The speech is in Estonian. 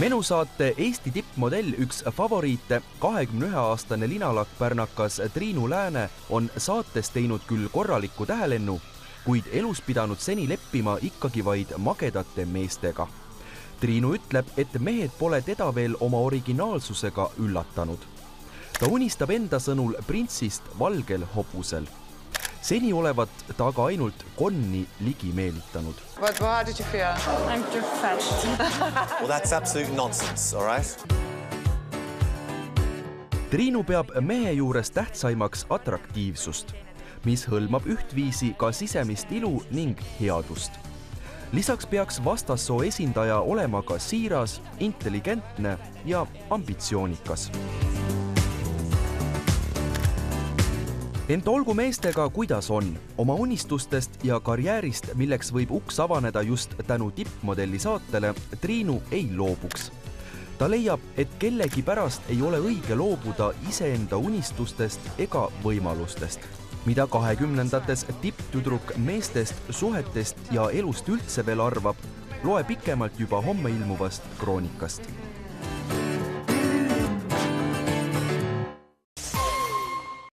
Menusaate Eesti tippmodell üks favoriite, 21-aastane linalakk-pärnakas Triinu Lääne on saates teinud küll korraliku tähelennu, kuid elus pidanud seni leppima ikkagi vaid magedate meestega. Triinu ütleb, et mehed pole teda veel oma originaalsusega üllatanud. Ta unistab enda sõnul printsist valgel hobusel. Seni olevat ta aga ainult konni ligi meelitanud. But how did you feel? I'm too fat. Well, that's absolute nonsense, all right? Triinu peab mehe juures tähtsaimaks atraktiivsust, mis hõlmab ühtviisi ka sisemist ilu ning headust. Lisaks peaks vastassoo esindaja olema ka siiras, intelligentne ja ambitsioonikas. Ent olgu meestega kuidas on, oma unistustest ja karjäärist, milleks võib uks avaneda just tänu tippmodelli saatele, Triinu ei loobuks. Ta leiab, et kellegi pärast ei ole õige loobuda iseenda unistustest ega võimalustest, mida 20-ndates tipptüdruk meestest, suhetest ja elust üldse veel arvab, loe pikemalt juba homme ilmuvast kroonikast.